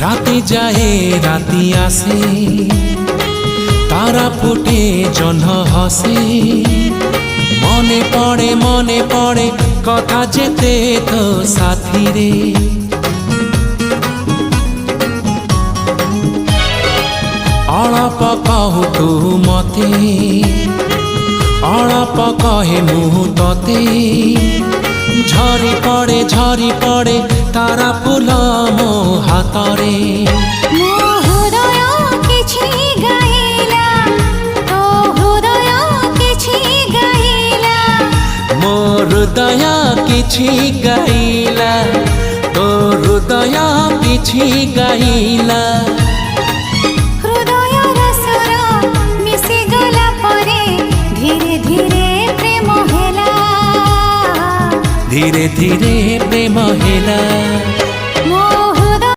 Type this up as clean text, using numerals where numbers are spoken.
রাতে যায় রাতি আসে, তারা ফুটে জহ্ন হসে। মনে পড়ে কথা যেতে তো সাথী রে। অଳପ କହୁ ତୁ ମତେ, ଅଳପ କହେ ମୁଁ ତତେ। ଝରି ପଡ଼େ ତାରା ଫୁଲ ମୋ ହାତରେ। ମୋ ହୃଦୟ କିଛି ଗାଇଲା, ତୋ ହୃଦୟ କିଛି ଗାଇଲା। ମୋ ହୃଦୟ କିଛି ଗାଇଲା, ତୋ ହୃଦୟ କିଛି ଗାଇଲା। ହୃଦୟର ସ୍ୱର ମିଶିଗଲା ପରେ ଧୀରେ ଧୀରେ ପ୍ରେମ ହେଲା। ଧୀରେ ଧୀରେ ପ୍ରେମ ହେଲା।